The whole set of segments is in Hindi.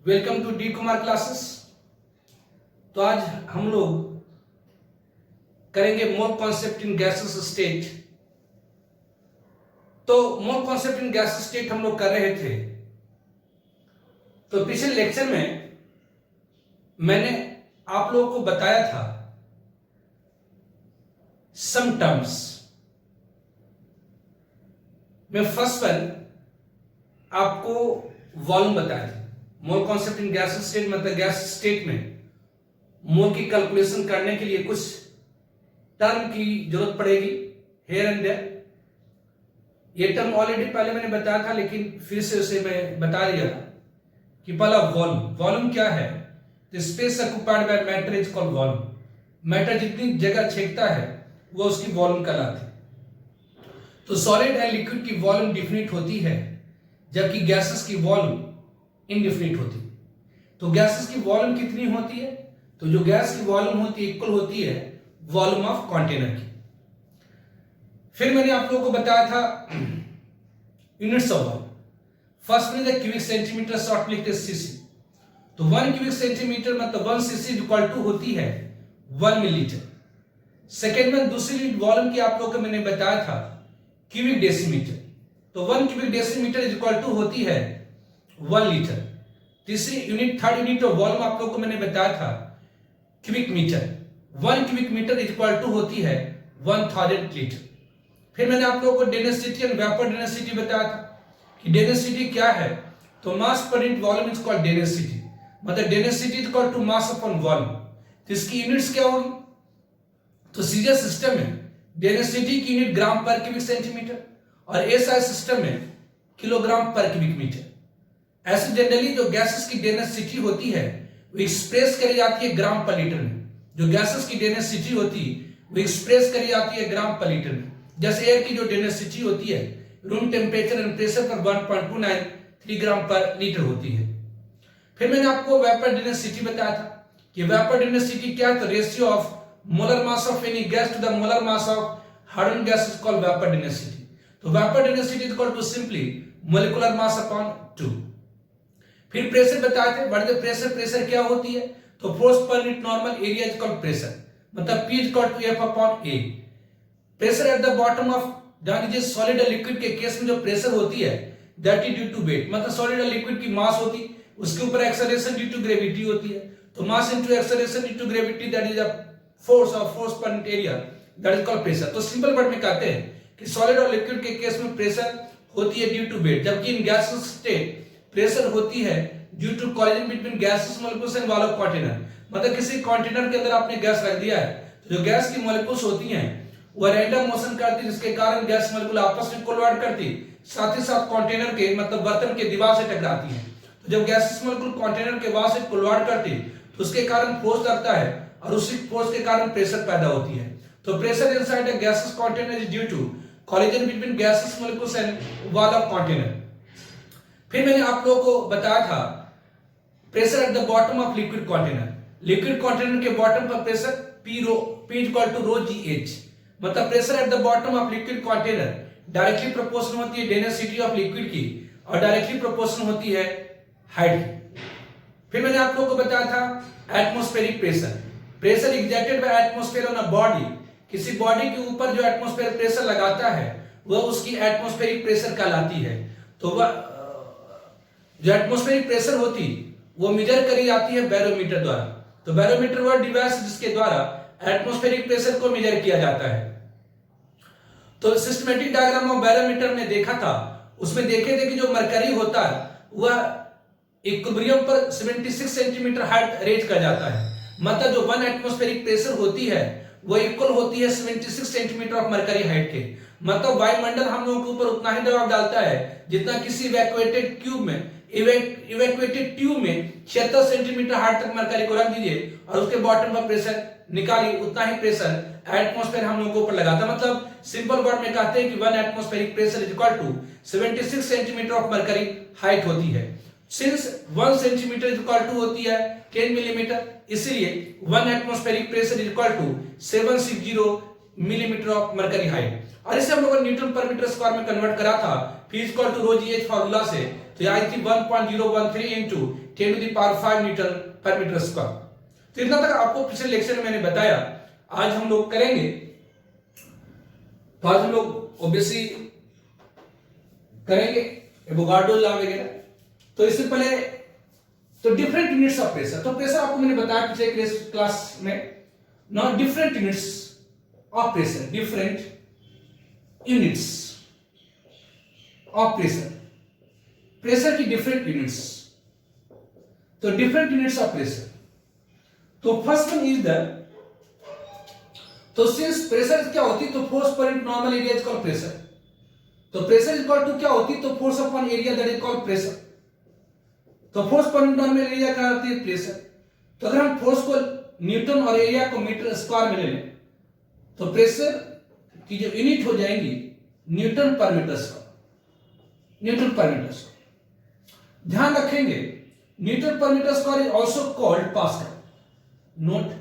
Welcome to D Kumar classes. तो आज हम लोग करेंगे mole concept in gases state. तो mole concept in gas state हम लोग कर रहे थे। तो पिछले लेक्चर में मैंने आप लोगों को बताया था सम टर्म्स में। फर्स्ट वन आपको वॉल्यूम बताया था। मोल कॉन्सेप्ट इन गैस स्टेट मतलब गैस स्टेट में मोल की कैलकुलेशन करने के लिए कुछ टर्म की जरूरत पड़ेगी हेयर एंड देयर। ये टर्म ऑलरेडी पहले मैंने बताया था, लेकिन फिर से उसे मैं बता दिया था कि पहला वॉल्यूम। वॉल्यूम क्या है? The space occupied by matter is called volume. Matter जितनी जगह छेकता है वो उसकी वॉल्यूम कहलाती है। तो सॉलिड एंड लिक्विड की वॉल्यूम डिफिनिट होती है, जबकि गैसेस की वॉल्यूम इनडिफिनिट होती है। तो गैसेस की वॉल्यूम कितनी होती है? तो जो गैस की वॉल्यूम होती है इक्वल होती है वॉल्यूम ऑफ कंटेनर की। फिर मैंने आप लोगों को बताया था यूनिट्स ऑफ वॉल्यूम। फर्स्ट में क्यूबिक सेंटीमीटर, शॉर्ट में लिखते हैं सीसी। तो 1 क्यूबिक सेंटीमीटर मतलब 1 सीसी इक्वल टू होती है 1 मिलीलीटर। सेकेंड में दूसरी यूनिट वॉल्यूम की आप लोगों को मैंने बताया था क्यूबिक डेसीमीटर। तो 1 क्यूबिक डेसीमीटर इक्वल टू होती है 1 लीटर। तीसरी unit, third unit of volume आप लोगों को मैंने बताया था cubic metre. 1 cubic metre equal to होती है 1000 लीटर। फिर मैंने आप लोगों को डेंसिटी एंड वेपर डेंसिटी बताया था कि डेंसिटी क्या है। तो mass per unit volume is called density, मतलब density equal to mass upon volume. तो इसकी यूनिट्स क्या होगी? तो सीधे सिस्टम में डेंसिटी की यूनिट ग्राम पर क्यूबिक सेंटीमीटर और एसआई सिस्टम में किलोग्राम पर क्यूबिक मीटर। ऐसे जनरली जो गैसेस की डेंसिटी होती है वो एक्सप्रेस करी जाती है ग्राम पर लीटर में। जो गैसेस की डेंसिटी होती है वो एक्सप्रेस करी जाती है ग्राम पर लीटर में। जैसे एयर की जो डेंसिटी होती है रूम टेम्परेचर एंड प्रेशर पर 1.293 ग्राम पर लीटर होती है। फिर मैंने आपको वेपर डेंसिटी बताया था कि वेपर डेंसिटी क्या है? तो ratio of molar mass of any gas to the molar mass of hydrogen gas is called vapour density. तो vapour density is equal to simply molecular mass upon 2। फिर प्रेशर बताए थे। What is pressure? प्रेशर क्या होती है? तो force per unit normal area is called pressure, मतलब P is equal to F upon A। Pressure at the bottom of, जान लीजिए सॉलिड और लिक्विड के केस में जो प्रेशर होती है that is due to weight, मतलब सॉलिड और लिक्विड की मास होती है उसके ऊपर एक्सेलरेशन ड्यू टू ग्रेविटी होती है। तो mass into acceleration due to gravity that is a force of force per unit area that is called pressure. तो सिंपल वर्ड में कहते हैं कि सॉलिड और लिक्विड के केस में प्रेशर होती है ड्यू टू वेट, जबकि इन गैस स्टेट प्रेशर होती है due to collision between gases molecules and wall of container. मतलब किसी कंटेनर के अंदर आपने गैस रख दिया है तो जो गैस की मॉलिक्यूल्स होती हैं वो रैंडम मोशन करती है, जिसके कारण गैस मॉलिक्यूल आपस में कोलाइड करती, साथ ही साथ कंटेनर के मतलब बर्तन के दीवार से टकराती है। तो जब गैसेस मॉलिक्यूल कंटेनर के वहां से कोलाइड करती तो उसके कारण फोर्स लगता है और उसी फोर्स के कारण प्रेशर पैदा होती है। तो pressure inside a gases container is due to collision between gases molecules and wall of container. फिर मैंने आप लोगों को बताया था pressure at the bottom of liquid container. Liquid container के बॉटम पर pressure P equal to rho GH, मतलब pressure at the bottom of liquid container directly proportional होती है डेंसिटी ऑफ लिक्विड की और डायरेक्टली प्रोपोर्शनल होती है हाइट की। फिर मैंने आप लोगों को बताया था atmospheric pressure. Pressure exerted by atmosphere on a body, किसी बॉडी के ऊपर जो एटमॉस्फेरिक प्रेशर लगाता है वह उसकी एटमॉस्फेरिक प्रेशर कहलाती है। तो वह जो एटमॉस्फेरिक प्रेशर होती वो मेजर करी जाती है बैरोमीटर द्वारा। तो बैरोमीटर वह डिवाइस जिसके द्वारा एटमॉस्फेरिक प्रेशर को मेजर किया जाता है। तो सिस्टमैटिक डायग्राम ऑफ बैरोमीटर में देखा था, उसमें देखे थे कि जो मरकरी होता है वह इक्विलिब्रियम पर 76 सेंटीमीटर हाइट रेंज कर जाता है, मतलब जो 1 एटमॉस्फेरिक प्रेशर होती है वो इक्वल होती है 76 सेंटीमीटर ऑफ मरकरी हाइट के। मतलब वायुमंडल हम लोगों के ऊपर उतना ही दबाव डालता है जितना किसी इवैक्यूएटेड ट्यूब में 76 सेंटीमीटर हाइट तक मरकरी को रख दीजिए और उसके बॉटम पर प्रेशर निकालिए, उतना ही प्रेशर एटमॉस्फेयर हम लोगों के ऊपर लगाता है। मतलब सिंपल वर्ड में कहते हैं कि 1 atmospheric pressure is equal to 76 centimetre of mercury height होती है। Since 1 centimetre is equal to होती है 10 मिलीमीटर, इसलिए 1 atmospheric pressure is equal to 760 millimetre of mercury height. और इसे हम लोगों ने न्यूटन पर मीटर स्क्वायर में कन्वर्ट करा था P equal to rho GH formula से। तो ये आई थी 1.013 into 10⁵ newton per metre square. तो इतना तक आपको पिछले लेक्चर में मैंने बताया। आज हम लोग करेंगे, तो आज हम लोग ऑब्वियसली करेंगे एवोगाड्रो लॉ वगैरह। तो इससे पहले तो डिफरेंट यूनिट्स ऑफ प्रेशर, तो प्रेशर आपको मैंने बताया पिछले क्लास में। Now different units of pressure, different units of pressure, pressure की डिफरेंट यूनिट्स। तो डिफरेंट यूनिट्स ऑफ प्रेशर, तो फर्स्ट वन इज द, तो सिंस प्रेशर क्या होती है, तो फोर्स पर normal area is called pressure. तो प्रेशर इज इक्वल टू क्या होती है, तो force upon area that is called pressure. तो फोर्स पर नॉर्मल एरिया क्या होती है, प्रेशर। तो अगर हम फोर्स को न्यूटन और एरिया को मीटर स्क्वायर में ले लें, तो प्रेशर की जो यूनिट हो जाएंगी newton per metre square, newton per metre square. ध्यान रखेंगे newton per metre square is also called pascal. Note,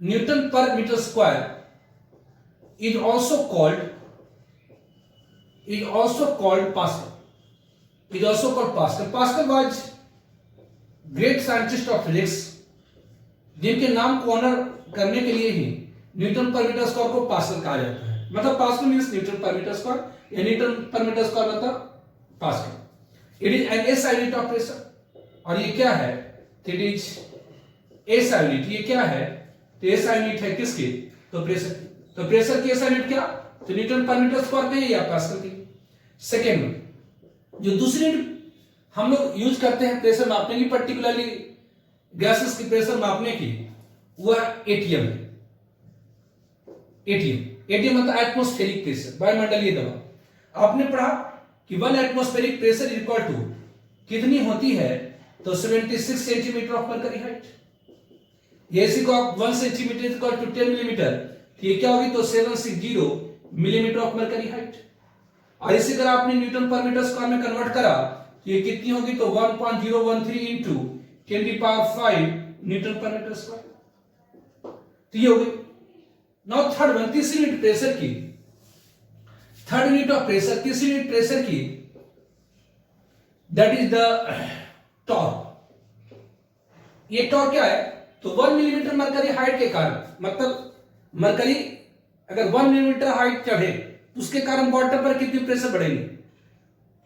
newton per metre square is also called Pascal. Is also called Pascal. Pascal was great scientist of physics, जिनके नाम को ऑनर करने के लिए ही न्यूटन पर मीटर स्क्वायर को पास्कल कहा जाता है। मतलब pascal means Newton per metre square, या न्यूटन पर मीटर स्क्वायर मतलब pascal. It is an SI unit of pressure. और ये क्या है, इट इज एसआई यूनिट। ये क्या है, तो एसआई यूनिट है किसकी, तो प्रेशर की। तो प्रेशर की एसआई यूनिट क्या, तो न्यूटन पर मीटर स्क्वायर की या पास्कल की। सेकेंड, जो दूसरी हम लोग यूज करते हैं प्रेशर मापने की, पर्टिकुलरली गैसेस की प्रेशर मापने की, वह एटीएम है। एटीएम मतलब एटमॉस्फेरिक प्रेशर, वायुमंडलीय दबाव। आपने पढ़ा कि 1 atmospheric pressure is equal to कितनी होती है, तो 76 सेंटीमीटर ऑफ मरकरी हाइट। ये इसी को आप 1 centimetre is equal to 10 millimetre, तो ये क्या होगी, तो 760 मिलीमीटर ऑफ मरकरी हाइट। और इसी अगर आपने न्यूटन पर मीटर स्क्वायर में कन्वर्ट करा, तो ये कितनी होगी, तो 1.013 into 10⁵ newton per metre square. तो ये हो गई। नाउ थर्ड वन, तीसरी यूनिट प्रेशर की, थर्ड यूनिट ऑफ प्रेशर, तीसरी यूनिट प्रेशर की, दैट इज द टॉर्क। ये टॉर्क क्या है, तो 1 मिलीमीटर मरकरी हाइट के कारण, मतलब मरकरी अगर 1 मिलीमीटर हाइट चढ़े तो उसके कारण वाटर पर कितनी प्रेशर बढ़ेगी,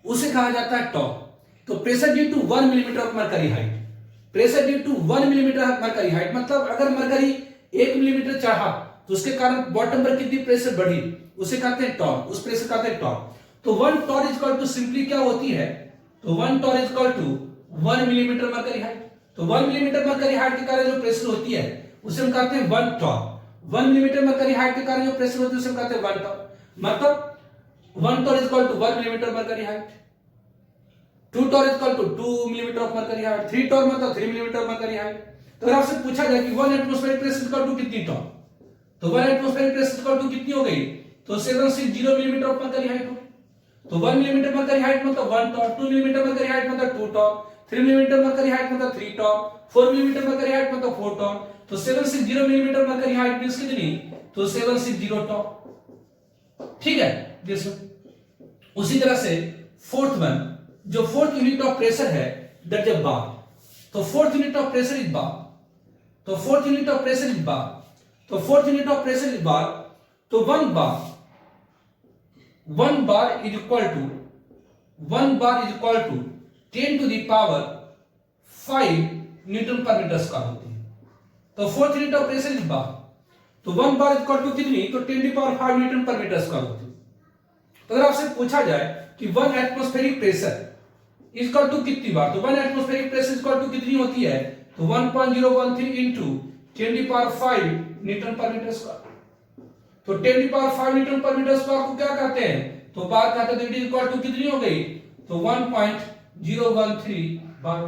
उसे कहा जाता है टॉर्क। तो pressure due to 1 millimetre of mercury height, pressure due to 1 millimetre of mercury height, मतलब अगर मरकरी 1 मिलीमीटर चढ़ा तो उसके कारण बॉटम पर कितनी प्रेशर बढ़ी, उसे कहते हैं टॉर्क, उस प्रेशर कहते हैं टॉर्क। तो 1 torr is equal to simply क्या होती है, तो 1 torr is equal to 1 millimetre mercury height. तो 1 मिलीमीटर मरकरी हाइट के कारण जो प्रेशर होती है उसे हम कहते हैं 1 टॉर्क। 1 मिलीमीटर मरकरी हाइट के कारण जो प्रेशर होती है उसे हम कहते हैं 1 टॉर्क। मतलब 1 torr is equal to 1 millimetre mercury height, 2 torr is equal to 2 millimetre of mercury height, 3 torr मतलब 3 मिलीमीटर मरकरी हाइट। तो अगर आपसे पूछा जाए कि 1 atmospheric pressure is equal to कितनी टॉर्क, तो 1 atmospheric pressure is equal to कितनी हो गई, तो 760 मिलीमीटर ऑफ मरकरी हाइट हो गई। तो 1 मिलीमीटर मरकरी हाइट मतलब 1 टॉर्क, 2 मिलीमीटर मरकरी हाइट मतलब 2 टॉर्क, 3 मिलीमीटर मरकरी हाइट मतलब 3 टॉर्क, 4 मिलीमीटर मरकरी हाइट मतलब 4 टॉर्क। तो 760 मिलीमीटर मरकरी हाइट मींस कितनी, तो 760 टॉर्क। ठीक है, दिस उसी तरह से फोर्थ वन, जो फोर्थ यूनिट ऑफ प्रेशर है, दैट इज बार। तो fourth unit of pressure is bar, तो fourth unit of pressure is bar, तो fourth unit of pressure is bar. तो 1 bar is equal to 10 to the power 5 newton per metre square होती है। तो fourth unit of pressure is bar, तो 1 बार इज इक्वल टू कितनी, तो 10 to power 5 newton per metre square होती है। तो अगर आपसे पूछा जाए कि 1 atmospheric pressure is equal to कितनी बार, तो 1 atmospheric pressure is equal to कितनी होती है, तो 1.013 into 10 to power 5 newton per metre square. तो 10 to power 5 newton per metre square को क्या कहते हैं, तो बार कहते हैं। तो इट इज इक्वल टू कितनी हो गई, तो 1.013 बार।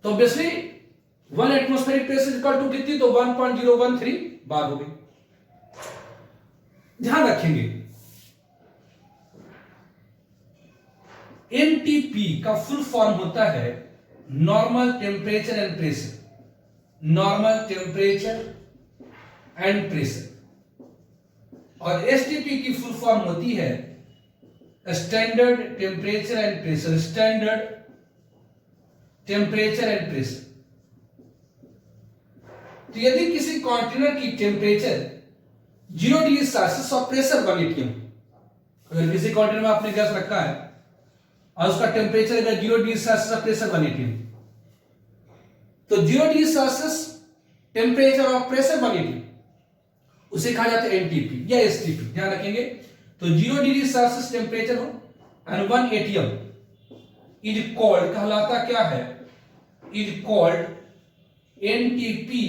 तो obviously 1 atmospheric pressure is equal to कितनी, तो 1.013 बार हो गई। ध्यान रखेंगे एनटीपी का फुल फॉर्म होता है normal temperature and pressure, normal temperature and pressure. और एसटीपी की फुल फॉर्म होती है standard temperature and pressure, standard temperature and pressure. तो यदि किसी कंटेनर की टेम्परेचर 0 डिग्री सेल्सियस और प्रेशर 1 atm, अगर किसी कंटेनर में आपने गैस रखा है और उसका टेम्परेचर अगर 0 डिग्री सेल्सियस और प्रेशर 1 atm, तो 0 डिग्री सेल्सियस टेम्परेचर और प्रेशर 1 atm उसे कहा जाता है एनटीपी या एसटीपी, ध्यान रखेंगे। तो 0 डिग्री सेल्सियस टेम्परेचर हो एंड 1 atm इज कॉल्ड, कहलाता क्या है, इज कॉल्ड एनटीपी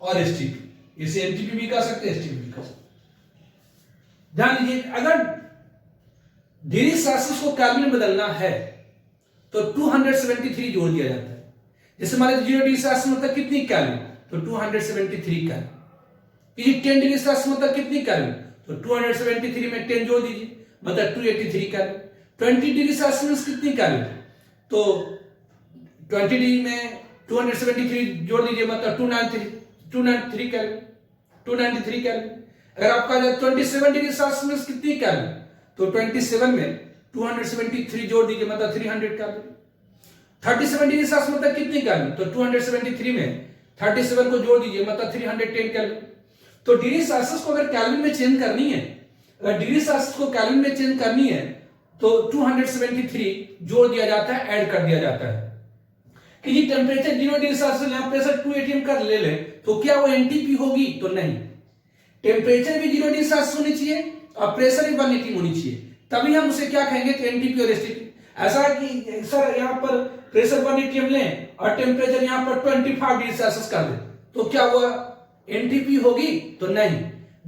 और एसटीपी। इसे एनटीपी भी कह सकते हैं, एसटीपी भी कह सकते। ध्यान दीजिए, अगर डिग्री सेल्सियस को केल्विन में बदलना है तो 273 जोड़ दिया जाता है। जैसे मान लीजिए 0 डिग्री सेल्सियस मतलब कितनी केल्विन, तो 273 केल्विन। 10 डिग्री सेल्सियस मतलब कितनी केल्विन, तो 273 में 10 जोड़ दीजिए, मतलब 283 केल्विन। 20 डिग्री सेल्सियस कितनी केल्विन, तो 20 डिग्री में 273 जोड़ दीजिए, मतलब 293 केल्विन, 293 केल्विन। अगर आपका 27 डिग्री सेल्सियस कितनी केल्विन, तो 27 में 273 जोड़ दीजिए, मतलब 300 केल्विन। 37 डिग्री सेल्सियस मतलब कितनी केल्विन, तो 273 में 37 को जोड़ दीजिए, मतलब 310 केल्विन। तो डिग्री सेल्सियस को अगर केल्विन में चेंज करनी है, अगर डिग्री सेल्सियस को केल्विन में चेंज करनी है तो 273 जोड़ दिया जाता है, ऐड कर दिया जाता है। कि ये टेम्परेचर 0 डिग्री सेल्सियस यहां प्रेशर 2 atm कर ले ले तो क्या वो एनटीपी होगी, तो नहीं। टेम्परेचर भी 0 डिग्री सेल्सियस होनी चाहिए और प्रेशर भी 1 atm होनी चाहिए, तभी हम उसे क्या कहेंगे, तो एनटीपी और एसटीपी। ऐसा है कि सर यहां पर प्रेशर 1 atm लें और टेम्परेचर यहां पर 25 डिग्री सेल्सियस कर दे, तो क्या वो एनटीपी होगी, तो नहीं।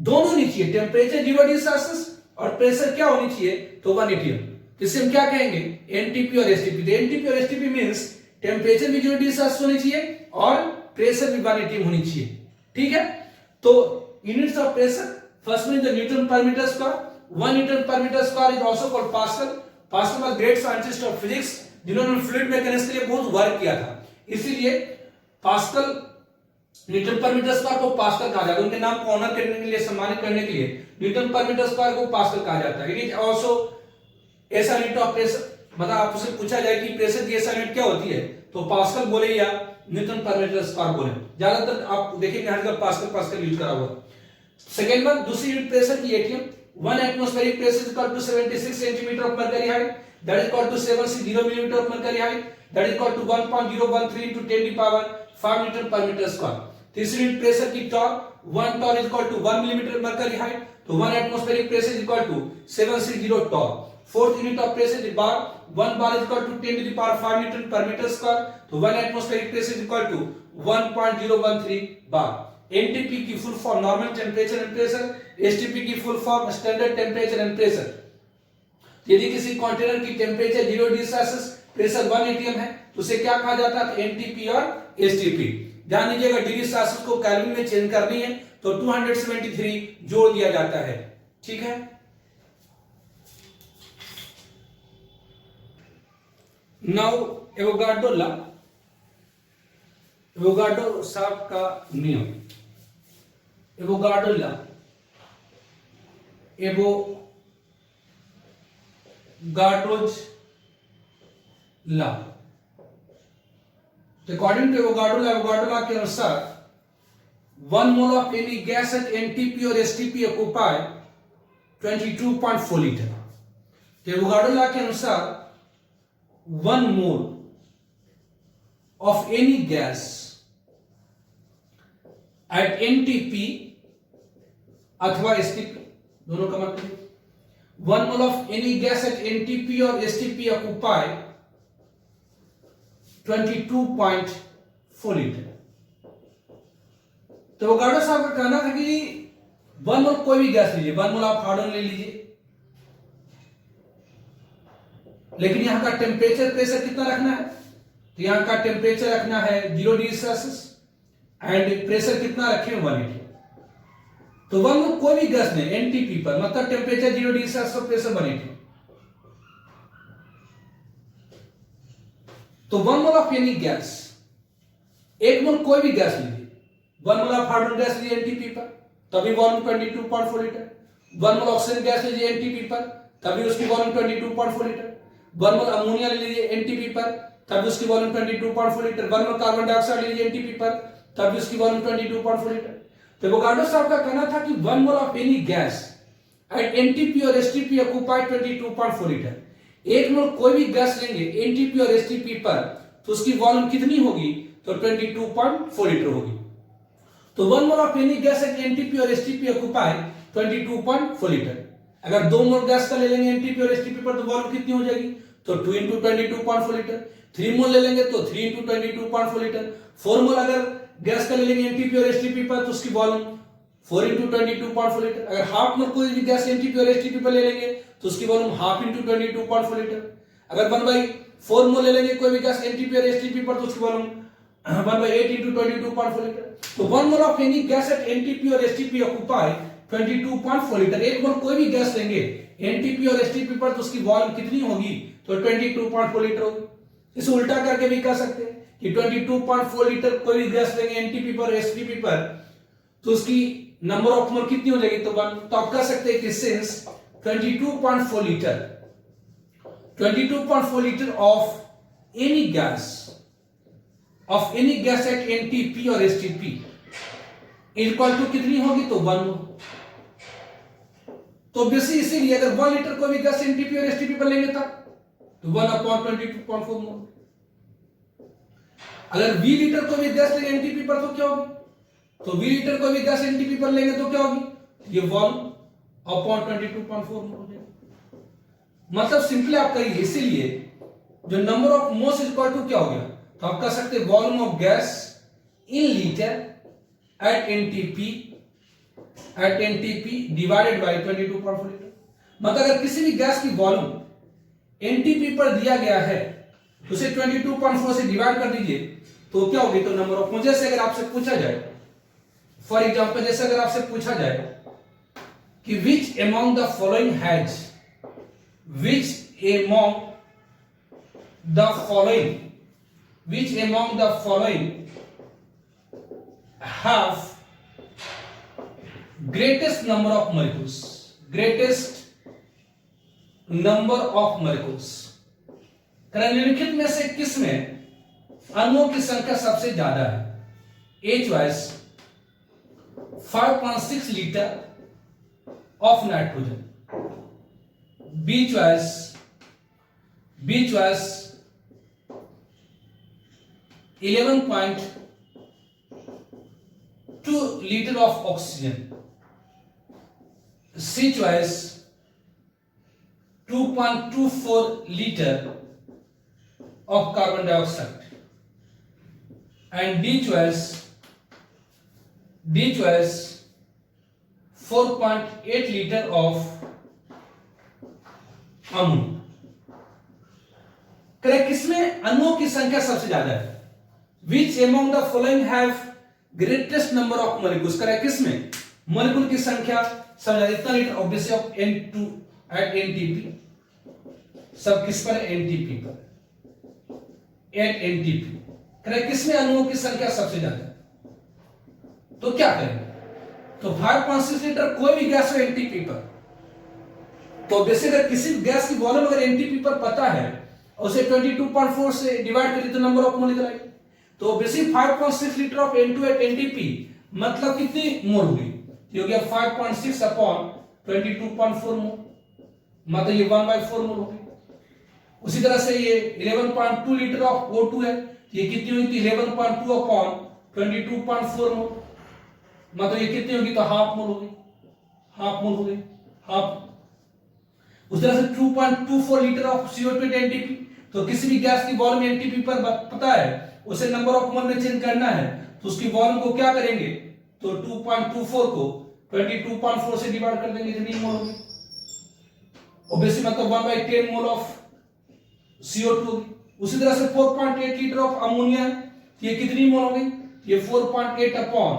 दोनों होनी चाहिए, टेम्परेचर 0 डिग्री सेल्सियस और प्रेशर क्या होनी चाहिए, तो 1 atm। इसे हम क्या कहेंगे, एनटीपी और एसटीपी। एनटीपी और एसटीपी मींस टेम्परेचर भी 0 डिग्री सेल्सियस होनी चाहिए और प्रेशर भी 1 atm होनी चाहिए, ठीक है। तो यूनिट्स ऑफ प्रेशर, फर्स्ट में the newton per metre square. 1 newton per metre square is also called pascal. Pascal was great scientist of physics जिन्होंने फ्लूइड मैकेनिक्स के लिए बहुत वर्क किया था, इसीलिए Pascal newton per metre square को पास्कल कहा जाता है। उनके नाम को ऑनर करने के लिए, सम्मानित करने के लिए न्यूटन पर मीटर स्क्वायर को पास्कल कहा जाता है। इट इज आल्सो ऐसा यूनिट ऑफ प्रेशर, मतलब आपसे पूछा जाए कि प्रेशर की ऐसा यूनिट क्या होती है, तो पास्कल बोले या न्यूटन पर मीटर स्क्वायर बोले। ज्यादातर आप देखेंगे हर जगह पास्कल पास्कल यूज करा हुआ। सेकंड वन, दूसरी यूनिट प्रेशर की ATM. 1 atmospheric pressure is equal to 76 centimeter of mercury height, that is equal to 760 millimeter of mercury height, that is equal to 1.013 into 10 to the power 5 newton per meter square। तीसरी यूनिट प्रेशर की torr, 1 torr is equal to 1 millimetre mercury height, तो 1 atmospheric pressure is equal to 760 torr. Fourth unit of pressure is bar, 1 bar is equal to 10 to the power 5 newton per metre square, तो 1 atmospheric pressure is equal to 1.013 bar. NTP की full form normal temperature and pressure, STP की full form standard temperature and pressure. यदि किसी कंटेनर की temperature 0 degree Celsius, pressure 1 atm है, तो उसे क्या कहा जाता है, एनटीपी और एसटीपी। ध्यान दीजिएगा, डिग्री सेल्सियस को केल्विन में चेंज करनी है तो 273 जोड़ दिया जाता है, ठीक है। नाउ एवोगाड्रो लॉ, एवोगाड्रो साहब का नियम, Avogadro law, Avogadro's law. According to Avogadro law के अनुसार 1 mole of any gas at NTP और STP occupy 22.4 litre. Avogadro law के अनुसार 1 मोल of any gas at NTP अथवा STP, दोनों का मतलब 1 mole of any gas at NTP और STP occupy 22.4 लीटर। तो एवोगाड्रो साहब का कहना था कि 1 मोल कोई भी गैस लीजिए, 1 मोल आप हार्डन ले लीजिए, लेकिन यहां का टेम्परेचर प्रेशर कितना रखना है, तो यहां का टेम्परेचर रखना है 0 डिग्री सेल्सियस एंड प्रेशर कितना रखें 1 atm। तो 1 मोल कोई भी गैस ने एनटीपी पर, मतलब टेम्परेचर 0 डिग्री सेल्सियस और प्रेशर 1 atm, तो 1 मोल ऑफ एनी गैस, 1 मोल कोई भी गैस लीजिए, 1 मोल ऑफ हाइड्रोजन गैस लीजिए एनटीपी पर, तभी वॉल्यूम 22.4 लीटर। 1 मोल ऑक्सीजन गैस लीजिए एनटीपी पर, तभी उसकी वॉल्यूम 22.4 लीटर। 1 मोल अमोनिया ले लीजिए एनटीपी पर, तभी उसकी volume 22.4 litre. 1 mole carbon dioxide ले लीजिए एनटीपी पर, तभी उसकी वॉल्यूम 22.4 लीटर। तो एवोगाड्रो साहब का कहना था कि 1 mole of any gas at NTP और एसटीपी ऑक्यूपाई 22.4 लीटर। 1 मोल कोई भी गैस लेंगे एनटीपी और एसटीपी पर तो उसकी वॉल्यूम कितनी होगी? तो 22.4 लीटर होगी। तो 1 mole of any gas at NTP और एसटीपी ऑक्यूपाई 22.4 लीटर। अगर 2 मोल गैस का ले लेंगे एनटीपी और एसटीपी पर तो वॉल्यूम कितनी हो जाएगी? तो 2 × 22.4 लीटर। 3 मोल ले लेंगे तो 3 × 22.4 लीटर। 4 मोल अगर गैस का ले लेंगे एनटीपी और एसटीपी पर तो उसकी वॉल्यूम 4 × 22.4 लीटर। अगर हाफ मोल कोई भी गैस एनटीपी और एसटीपी पर ले लेंगे तो उसकी वॉल्यूम हाफ × 22.4 लीटर। अगर 1/4 मोल ले लेंगे कोई भी गैस एनटीपी और एसटीपी पर तो उसकी वॉल्यूम 1/8 × 22.4 लीटर। तो 1 mole of any gas at NTP और एसटीपी ऑक्यूपाई 22.4 लीटर। 1 मोल कोई भी गैस लेंगे एनटीपी और एसटीपी पर तो उसकी वॉल्यूम कितनी होगी? तो 22.4 लीटर होगी। इसे उल्टा करके भी कह सकते हैं कि 22.4 लीटर कोई भी गैस लेंगे एनटीपी पर एसटीपी पर तो उसकी नंबर ऑफ मोल कितनी हो जाएगी? तो 1। तो आप कह सकते हैं कि since 22.4 litre of any gas at NTP और एसटीपी इक्वल टू कितनी होगी? तो 1 मोल। तो बेसिकली इसीलिए अगर 1 लीटर कोई भी गैस एनटीपी और एसटीपी पर लेंगे तब तो 1/22.4 मोल। अगर V लीटर कोई भी गैस लेंगे एनटीपी पर तो क्या होगी? तो V लीटर कोई भी गैस एनटीपी पर लेंगे तो क्या होगी? ये वॉल्यूम अपॉन 22.4 मोल हो जाएगा। मतलब सिंपली आप करिए, इसीलिए जो number of moles equal to क्या हो गया? तो आप कह सकते हैं volume of gas in litre at NTP divided by 22.4 litre. मतलब अगर किसी भी गैस की वॉल्यूम एनटीपी पर दिया गया है तो उसे 22.4 से डिवाइड कर दीजिए तो क्या होगी? तो नंबर ऑफ मोल। जैसे अगर आपसे पूछा जाए, फॉर एग्जांपल जैसे अगर आपसे पूछा जाए कि which among the following have greatest number of molecules, निम्नलिखित में से किसमें अणुओं की संख्या सबसे ज्यादा है? A choice 5.6 litre of nitrogen, B choice 11.2 litre of oxygen, C choice 2.24 litre of carbon dioxide, and D choice 4.8 liter of ammonia. Correct, किसमें अणुओं की संख्या सबसे ज्यादा है? Which among the following have greatest number of molecules? Correct, किसमें मॉलिक्यूल की संख्या सबसे ज्यादा? इतना litre obviously of N2 at NTP, सब किस पर? एनटीपी पर, एट एनटीपी। करेक्ट, किसमें अणुओं की संख्या सबसे ज्यादा? तो क्या करेंगे? तो 5.6 लीटर कोई भी गैस हो एनटीपी पर, तो बेसिक अगर किसी गैस की वॉल्यूम अगर एनटीपी पर पता है और उसे 22.4 से डिवाइड करिए तो नंबर ऑफ मोल निकल आएगी। तो basic 5.6 litre of N2 at NTP मतलब कितनी मोल होगी? ये हो गया 5.6 अपॉन 22.4 मोल, मतलब ये 1/4 मोल होगी। उसी तरह से ये 11.2 लीटर ऑफ O2 है, ये कितनी होगी? 11.2 अपॉन 22.4 मोल, मतलब ये कितनी होगी? तो हाफ मोल होगी, हाफ मोल होगी, हाफ। उस तरह से 2.24 litre of CO2 at NTP, तो किसी भी गैस की वॉल्यूम एनटीपी पर पता है, उसे नंबर ऑफ मोल में चेंज करना है, तो उसकी वॉल्यूम को क्या करेंगे? तो 2.24 को 22.4 से डिवाइड कर देंगे, जितनी मोल होगी ऑब्वियसली, मतलब 1/10 मोल ऑफ CO2 होगी। उसी तरह से 4.8 लीटर ऑफ अमोनिया, ये कितनी मोल होगी? ये 4.8 अपॉन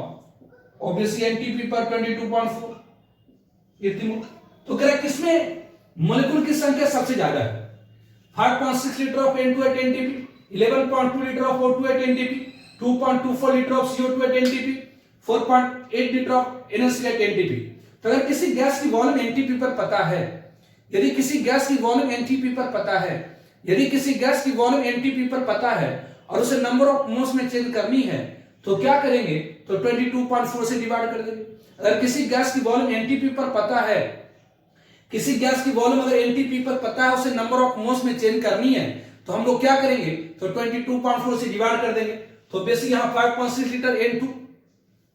ऑब्वियसली एनटीपी पर 22.4 इतनी मोल। तो करेक्ट, किसमें मॉलिक्यूल की संख्या सबसे ज्यादा है? 5.6 litre of N2 at NTP, 11.2 litre of O2 at NTP, 2.24 litre of CO2 at NTP, 4.8 litre of NaCl at NTP। तो अगर किसी गैस की वॉल्यूम एनटीपी पर पता है यदि किसी गैस की वॉल्यूम एनटीपी पर पता है, यदि किसी गैस की वॉल्यूम एनटीपी पर पता है और उसे नंबर ऑफ मोल्स में चेंज करनी है तो क्या करेंगे, तो 22.4 से डिवाइड कर देंगे। अगर किसी गैस की वॉल्यूम एनटीपी पर पता है, किसी गैस की वॉल्यूम अगर एनटीपी पर पता है, उसे नंबर ऑफ मोल्स में चेंज करनी है, तो हम लोग क्या करेंगे, तो 22.4 से डिवाइड कर देंगे। तो बेसिक यहां 5.6 लीटर N2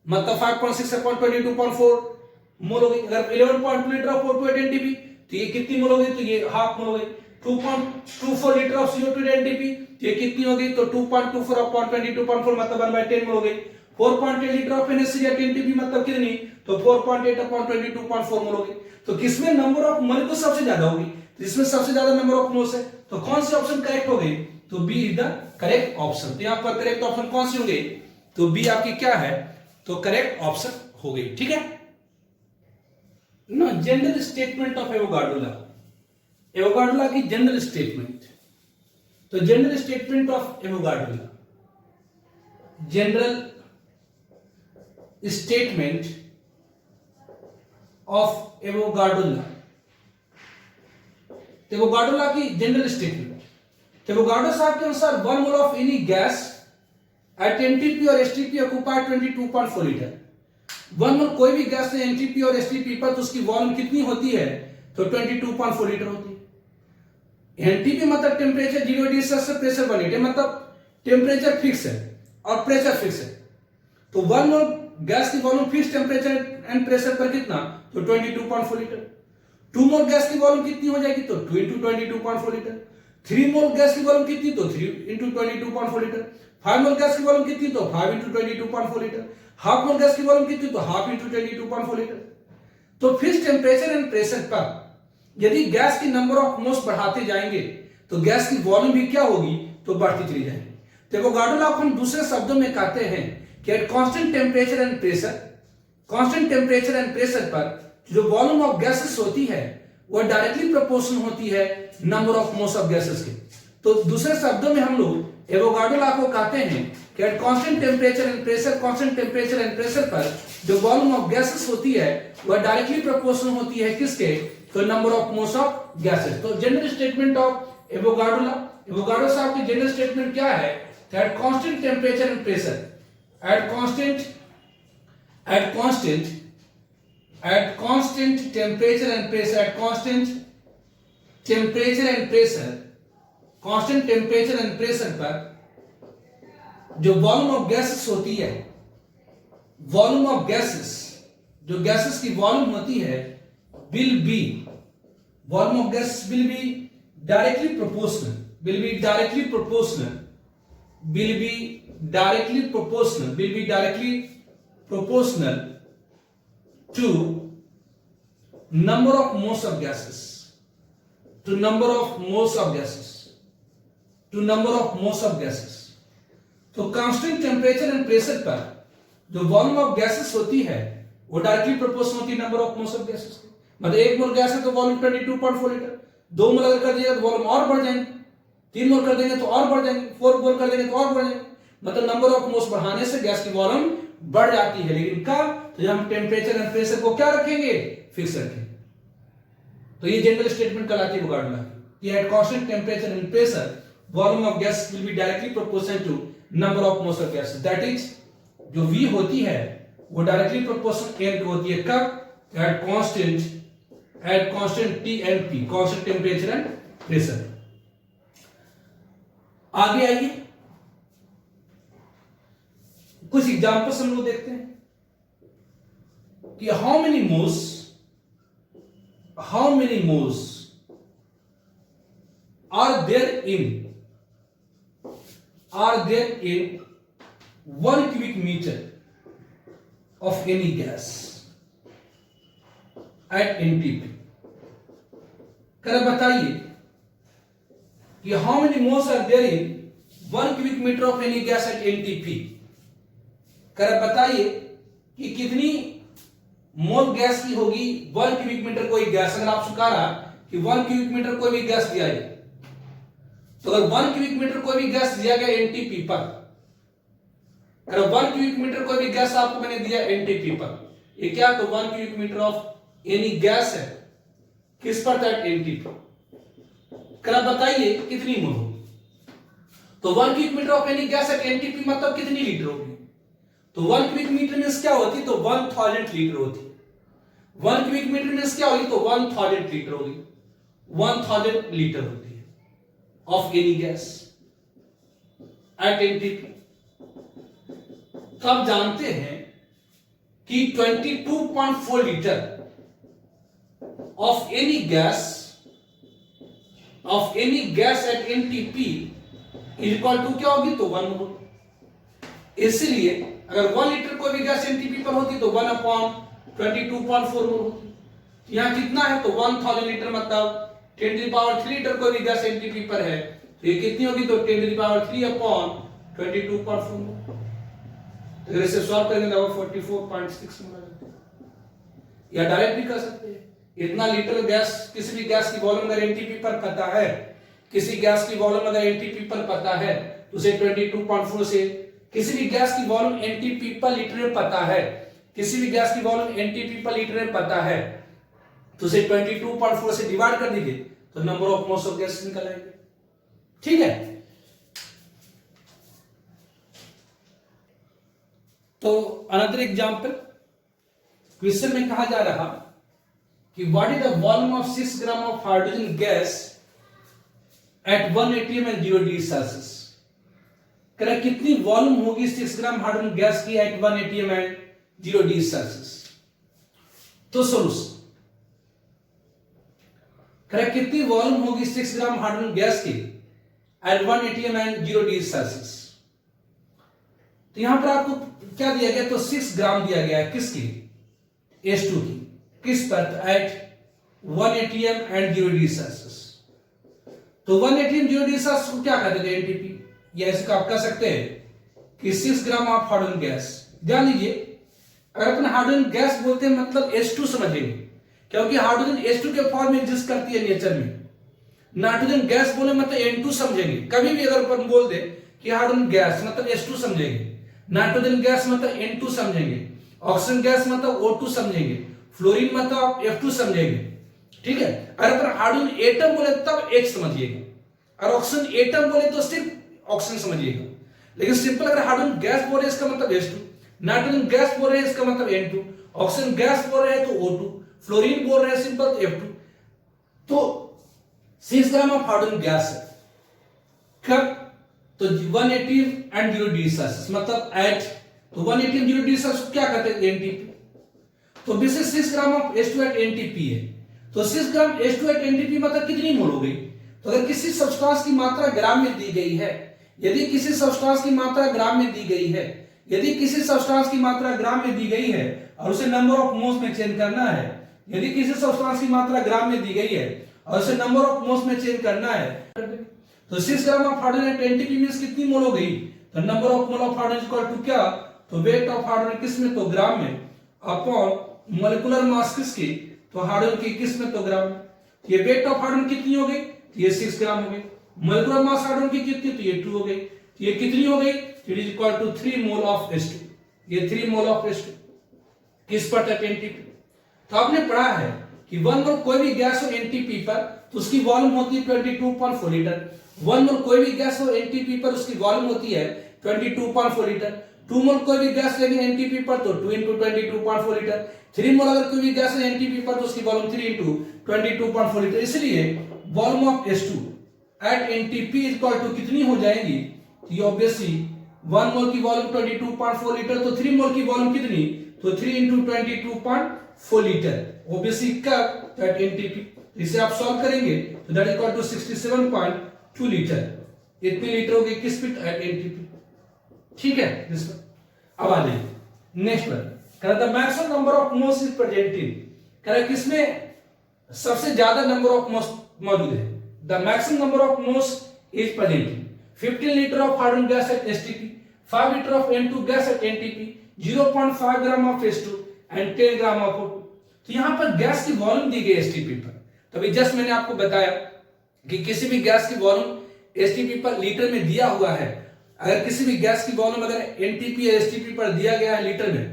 मतलब 5.6 अपॉन 22.4 मोल हो गई। अगर 11.2 लीटर ऑफ O2 एनटीपी तो ये कितनी मोल हो गई, तो ये हाफ मोल हो गई। 2.24 लीटर ऑफ CO2 एनटीपी तो ये कितनी हो गई, तो 2.24 अपॉन 22.4 मतलब 1/10 मोल हो गई। 4.8 लीटर ऑफ NaCl एनटीपी मतलब कितनी, तो 4.8 अपॉन 22.4 मोल हो गई। तो किसमें नंबर ऑफ मॉलिक्यूल सबसे ज्यादा होगी, तो इसमें सबसे ज्यादा नंबर ऑफ मोल्स है, तो कौन सी ऑप्शन करेक्ट हो गई, तो B is the correct option. तो यहां पर करेक्ट ऑप्शन कौन सी हो गई, तो बी आपकी क्या है, तो करेक्ट ऑप्शन हो गई। ठीक है ना। General statement of Avogadro law, Avogadro law की जनरल स्टेटमेंट, तो general statement of Avogadro law, general statement of Avogadro law, Avogadro law की जनरल स्टेटमेंट। एवोगाड्रो साहब के अनुसार 1 mole of any gas at NTP और एसटीपी ऑक्युपाई 22.4 लीटर। 1 मोल कोई भी गैस है एनटीपी और एसटीपी पर, तो उसकी वॉल्यूम कितनी होती है, तो 22.4 लीटर होती है। एनटीपी मतलब temperature 0 degree Celsius, pressure 1 litre, मतलब टेम्परेचर फिक्स है और प्रेशर फिक्स है। तो 1 मोल गैस की volume fix temperature and pressure पर कितना, तो 22.4 लीटर। 2 मोल गैस की वॉल्यूम कितनी हो जाएगी, तो 2 इंटू 22.4 लीटर। 3 मोल गैस की वॉल्यूम कितनी, तो 3 इंटू 22.4 लीटर। 5 मोल गैस की वॉल्यूम कितनी, तो 5 into 22.4 litre. Half mole gas की वॉल्यूम कितनी, तो हाफ इंटू 22.4 लीटर। तो फिक्स टेम्परेचर एंड प्रेशर पर यदि गैस की नंबर ऑफ मोल्स बढ़ाते जाएंगे तो गैस की वॉल्यूम भी क्या होगी, तो बढ़ती चली जाएगी। तो एवोगाड्रो लॉ को हम दूसरे शब्दों में कहते हैं कि eight constant temperature and pressure, constant temperature and pressure पर जो वॉल्यूम ऑफ गैसेस होती है वो डायरेक्टली प्रोपोर्शनल होती है number of moles of gases के। तो दूसरे शब्दों में हम लोग एवोगाड्रो लॉ को कहते हैं कि eight constant temperature and pressure, constant temperature and pressure पर जो वॉल्यूम ऑफ गैसेस होती है वह डायरेक्टली प्रोपोर्शनल होती है किसके, तो number of moles of gases. तो general statement of Avogadro law, Avogadro साहब की जनरल स्टेटमेंट क्या है, at constant temperature and pressure, at constant temperature and pressure, at constant temperature and pressure, constant temperature and pressure पर जो वॉल्यूम ऑफ गैसेस होती है, वॉल्यूम ऑफ गैसेस, जो गैसेस की वॉल्यूम होती है will be, volume of gas will be directly proportional, will be directly proportional, will be directly proportional, will be directly proportional to number of moles of gases, to number of moles of gases, to number of moles of gases। तो कांस्टेंट टेम्परेचर एंड प्रेशर पर जो वॉल्यूम ऑफ गैसेस होती है वो डायरेक्टली प्रोपोर्शनल होती है number of moles of gases के। मतलब 1 मोल गैस है तो वॉल्यूम 22.4 लीटर, 2 मोल अगर कर दिया तो वॉल्यूम और बढ़ जाएंगे, 3 मोल कर देंगे तो और बढ़ जाएंगे, 4 मोल कर देंगे तो और बढ़ जाएंगे। मतलब नंबर ऑफ मोल्स बढ़ाने से गैस की वॉल्यूम बढ़ जाती है, लेकिन कब, तो हम टेम्परेचर एंड प्रेशर को क्या रखेंगे, फिक्स रखेंगे। तो ये जनरल स्टेटमेंट कहलाती है एवोगाड्रो लॉ की, at constant temperature and pressure volume of gas will be directly proportional to number of moles of gas. That is जो V होती है वो डायरेक्टली प्रोपोर्शनल N की होती है, कब, at constant T and P, constant temperature and pressure. आगे आइए कुछ एग्जांपल्स हम लोग देखते हैं कि how many moles are there in 1 cubic meter of any gas at NTP। कर बताइए कि how many moles are there in 1 cubic meter of any gas at NTP। कर बताइए कि कितनी मोल गैस की होगी 1 क्यूबिक मीटर कोई गैस। अगर आपसे कहा रहा कि 1 क्यूबिक मीटर कोई भी गैस दिया जाए, तो अगर 1 क्यूबिक मीटर कोई भी गैस दिया गया एनटीपी पर, अगर 1 क्यूबिक मीटर कोई भी गैस आपको मैंने दिया एनटीपी पर, ये क्या, तो 1 cubic metre of any gas है, किस पर दैट एनटीपी। कर बताइए कितनी मोल होगी। तो 1 cubic metre of any gas at NTP मतलब कितनी लीटर होगी। तो 1 क्यूबिक मीटर मींस क्या होती, तो 1000 लीटर होती। 1 क्यूबिक मीटर मींस क्या होगी, तो 1000 लीटर होगी। 1000 लीटर होती है of any gas at NTP. तो आप जानते हैं कि 22.4 litre of any gas at NTP equal to क्या होगी, तो 1 मोल। इसलिए अगर 1 लीटर कोई भी गैस एनटीपी पर होती तो 1/22.4 मोल होती। यहां कितना है, तो 1000 लीटर मतलब 10³ लीटर कोई भी गैस एनटीपी पर है तो ये कितनी होगी, तो 10³ मोल। तो इसे सॉल्व करेंगे तो 44.6 मोल आ जाता है। या डायरेक्ट भी कर सकते हैं, इतना लीटर गैस किसी भी गैस की वॉल्यूम अगर एनटीपी पर पता है, किसी गैस की वॉल्यूम अगर एनटीपी पर पता है तो उसे 22.4 से, किसी भी गैस की वॉल्यूम एनटीपी पर लीटर में पता है, किसी भी गैस की वॉल्यूम एनटीपी पर लीटर में पता है तो उसे 22.4 से डिवाइड कर दीजिए तो number of moles of gas निकल आएंगे। ठीक है। तो अनदर एग्जांपल, क्वेश्चन में कहा जा रहा कि what is the volume of 6 gram of hydrogen gas at 1 atm and 0 degree Celsius. करें कितनी वॉल्यूम होगी 6 ग्राम हाइड्रोजन गैस की at 1 atm and 0 degree Celsius. तो सोल्यूशन, करें कितनी वॉल्यूम होगी 6 ग्राम हाइड्रोजन गैस की at 1 atm and 0 degree Celsius. तो यहां पर आपको क्या दिया गया, तो 6 ग्राम दिया गया है किसकी, H2 की, किस पर, at 1 atm and 0 degree Celsius. तो 1 atm 0 डिग्री सेल्सियस को क्या कहते थे, एनटीपी। या ऐसे आप कह सकते हैं कि 6 ग्राम ऑफ हाइड्रोजन गैस। ध्यान दीजिए, अगर अपन हाइड्रोजन गैस बोलते हैं मतलब H2 समझेंगे, क्योंकि हाइड्रोजन H2 के फॉर्म में एग्जिस्ट करती है नेचर में। नाइट्रोजन गैस बोले मतलब N2 समझेंगे। कभी भी अगर अपन बोल दे कि हाइड्रोजन गैस मतलब H2 समझेंगे, नाइट्रोजन गैस मतलब N2 समझेंगे, ऑक्सीजन गैस मतलब O2 समझेंगे, फ्लोरीन मतलब F2 समझेंगे। ठीक है। अगर अपन हाइड्रोजन एटम बोले तब H समझिएगा, और ऑक्सीजन एटम बोले तो सिर्फ ऑक्सीजन समझिएगा। लेकिन सिंपल अगर हाइड्रोजन गैस बोल रहे इसका मतलब H2, नाइट्रोजन गैस बोल रहे हैं इसका मतलब N2, ऑक्सीजन गैस बोल रहे हैं तो O2, फ्लोरीन बोल रहे हैं सिंपल तो F2। तो 6 ग्राम ऑफ हाइड्रोजन गैस है कब, तो 1 atm एंड 0 डिग्री सेल्सियस मतलब एट, तो 1 atm 0 डिग्री सेल्सियस क्या कहते हैं, एनटीपी। तो this is 6 gram of H2 at NTP है। तो 6 ग्राम H2 एट एनटीपी मतलब कितनी मोल हो गई। तो अगर किसी सब्सटेंस की मात्रा ग्राम में दी गई है, यदि किसी सब्सटेंस की मात्रा ग्राम में दी गई है, यदि किसी सब्सटेंस की मात्रा ग्राम में दी गई है और उसे नंबर ऑफ मोल्स में चेंज करना है, यदि किसी सब्सटेंस की मात्रा ग्राम में दी गई है और उसे नंबर ऑफ मोल्स में चेंज करना है, तो 6 gram of hydrogen at NTP means कितनी मोल हो गई, तो number of mole of hydrogen equal to क्या, तो वेट ऑफ हाइड्रोजन किस में, तो ग्राम में, अपॉन मॉलिक्यूलर मास किसकी, तो हाइड्रोजन की किस में, तो ग्राम में। ये वेट ऑफ हाइड्रोजन कितनी हो गई, तो ये 6 ग्राम हो गई। मॉलिक्यूलर मास हाइड्रोजन की कितनी, तो ये 2 हो गई। तो ये कितनी हो गई, it is equal to 3 mole of H2। ये 3 मोल ऑफ H2 किस पर, एनटीपी। तो आपने पढ़ा है कि 1 मोल कोई भी गैस हो एनटीपी पर तो उसकी वॉल्यूम होती है 22.4 लीटर। 1 मोल कोई भी गैस हो एनटीपी पर उसकी वॉल्यूम होती है 22.4 लीटर। 2 मोल कोई भी गैस लेंगे एनटीपी पर तो 2 into 22.4 लीटर। 3 मोल अगर कोई भी गैस है एनटीपी पर तो उसकी वॉल्यूम 3 into 22.4 लीटर। इसलिए volume of H2 at NTP equal to कितनी हो जाएगी, ये ऑब्वियसली 1 मोल की वॉल्यूम 22.4 लीटर, तो 3 मोल की वॉल्यूम कितनी, तो 3 into 22.4 लीटर ऑब्वियसली कब, एट एनटीपी। इसे आप सॉल्व करेंगे तो दैट इक्वल टू 67.2 लीटर। इतने लीटर हो गए किस पे, एट एनटीपी। ठीक है। अब आ जाइए नेक्स्ट पर, कह रहा था maximum number of moles is present in, कह रहा है किसमें सबसे ज्यादा नंबर ऑफ मोल्स मौजूद है। The maximum number of moles is present in 15 litre of hydrogen gas eight STP, 5 litre of N2 gas at NTP, 0.5 gram of H2 and 10 gram of O2। तो यहां पर गैस की वॉल्यूम दी गई एसटीपी पर। तभी जस्ट मैंने आपको बताया कि किसी भी गैस की वॉल्यूम एसटीपी पर लीटर में दिया हुआ है। अगर किसी भी गैस की वॉल्यूम अगर एनटीपी या एसटीपी पर दिया गया है लीटर में,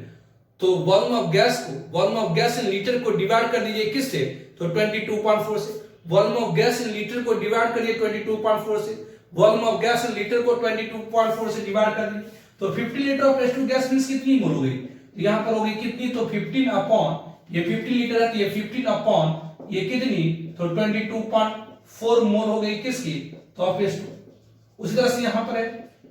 तो volume of gas in litre को डिवाइड कर दीजिए किससे, तो 22.4 से। Volume of gas in litre को डिवाइड करिए 22.4 से, volume of gas in litre को 22.4 से डिवाइड कर दीजिए, तो 50 litre of H2 gas means कितनी मोल हो गई, तो यहां पर हो गई कितनी, तो 15 अपॉन ये 50 लीटर है तो ये 15 अपॉन ये कितनी, तो 22.4 मोल हो गई किसकी, तो ऑफ H2। उसी तरह से यहां पर है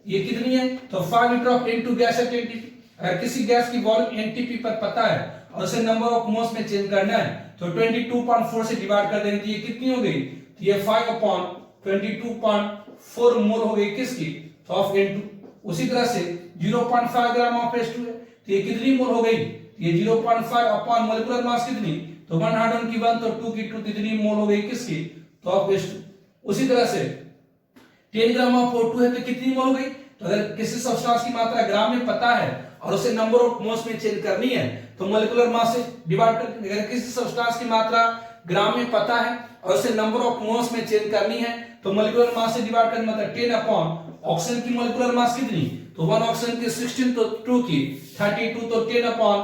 ये कितनी है, तो 5 litre of N2 gas at NTP. अगर किसी गैस की वॉल्यूम एनटीपी पर पता है और उसे नंबर ऑफ मोल्स में चेंज करना है तो 22.4 से डिवाइड कर देंगे, तो ये कितनी हो गई, तो ये 5 अपॉन 22.4 मोल हो गई किसकी, तो ऑफ N2। उसी तरह से 0.5 ग्राम ऑफ H2 है तो ये कितनी मोल हो गई, ये 0.5 अपॉन मोलिकुलर मास कितनी, तो 1 की 1 तो 2 की 2 कितनी मोल हो गई किसकी, तो ऑफ H2। उसी तरह से 10 ग्राम ऑफ O2 है तो कितनी मोल हो गई, तो अगर किसी सब्सटेंस की मात्रा ग्राम में पता है और उसे नंबर ऑफ मोल्स में चेंज करनी है तो मोलिकुलर मास से डिवाइड कर, अगर किसी सब्सटेंस की मात्रा ग्राम में पता है और उसे नंबर ऑफ मोल्स में चेंज करनी है तो मोलिकुलर मास से डिवाइड करना, मतलब 10 अपॉन ऑक्सीजन की मोलिकुलर मास कितनी, तो 1 ऑक्सीजन की 16 तो 2 की 32 तो 10 अपॉन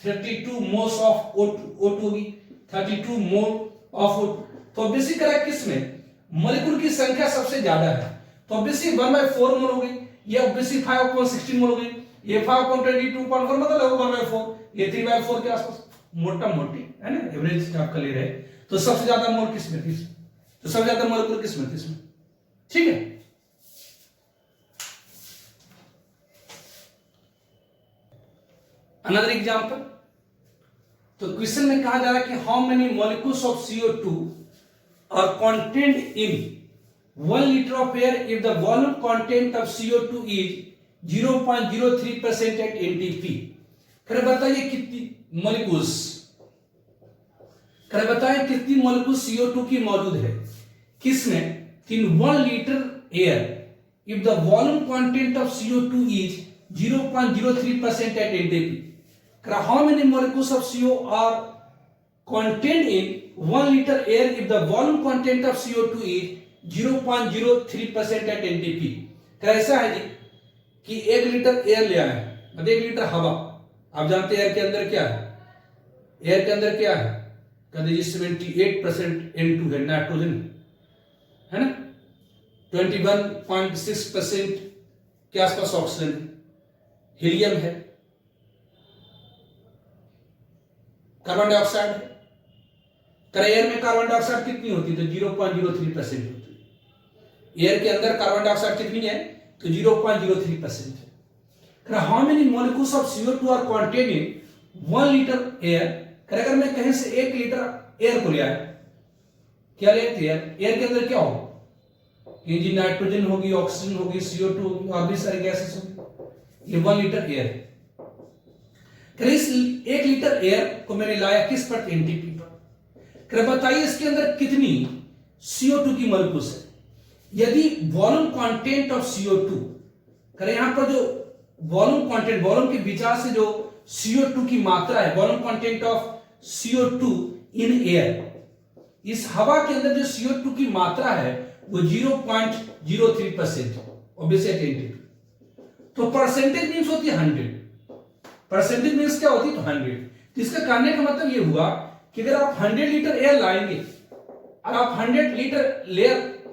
32 मोल्स ऑफ O2 होगी, 32 मोल ऑफ O2। तो ऑब्वियसली करेक्ट किसमें, मोलिक्यूल की संख्या सबसे ज्यादा है तो ऑब्वियसली 1/4 मोल हो गई, ये ऑब्वियसली 5/16 मोल हो गई, ये 5/22.4 मतलब 1/4, ये 3/4 के आसपास, मोटा मोटी है ना, एवरेज आपका ले रहे। तो सबसे ज्यादा मोल किसमें थी, तो सबसे ज्यादा मोलिक्यूल किसमें थी इसमें, ठीक है। अनदर एग्जांपल, तो क्वेश्चन में कहा जा रहा है कि how many molecules of CO2 are contained in 1 liter of air if the volume content of CO2 is 0.03% at NTP। कर बताइए कितनी मॉलिक्यूल्स, कर बताइए कितनी मॉलिक्यूल्स CO2 की मौजूद है किसमें, इन 1 liter air if the volume content of CO2 is 0.03% at NTP। How many molecules of CO are contained in 1 liter air if the volume content of CO2 is 0.03% at NTP। कैसा है जी कि 1 लीटर एयर ले आए, मतलब 1 लीटर हवा, आप जानते हैं एयर के अंदर क्या है, एयर के अंदर क्या है, कहते जी 78% N2 है, नाइट्रोजन है ना, 21.6% के आसपास ऑक्सीजन, हीलियम है, कार्बन डाइऑक्साइड है। एयर में कार्बन डाइऑक्साइड कितनी होती है, तो 0.03% होती है। एयर के अंदर कार्बन डाइऑक्साइड कितनी है, तो 0.03% है। How many molecules of CO2 are contained in 1 litre air. अगर मैं कहीं से 1 लीटर एयर को ले आया, क्या ले एयर, एयर के अंदर क्या होगा, ये जी नाइट्रोजन होगी, ऑक्सीजन होगी, CO2 होगी और भी सारे गैसेस होंगे, ये 1 लीटर एयर है। इस 1 लीटर एयर को मैंने लाया किस पर, एनटीपी पर। बताइए इसके अंदर कितनी CO2 की मॉलिक्यूल्स है। यदि वॉल्यूम कंटेंट ऑफ CO2, करें यहां पर जो वॉल्यूम कंटेंट, वॉल्यूम के विचार से जो CO2 की मात्रा है, volume content of CO2 in air, इस हवा के अंदर जो CO2 की मात्रा है वो 0.03% ऑब्वियसली एनटीपी। तो परसेंटेज मींस होती है 100, परसेंटेज मींस क्या होती है, तो 100। तो इसका कहने का मतलब ये हुआ कि अगर आप 100 लीटर एयर लाएंगे और आप 100 लीटर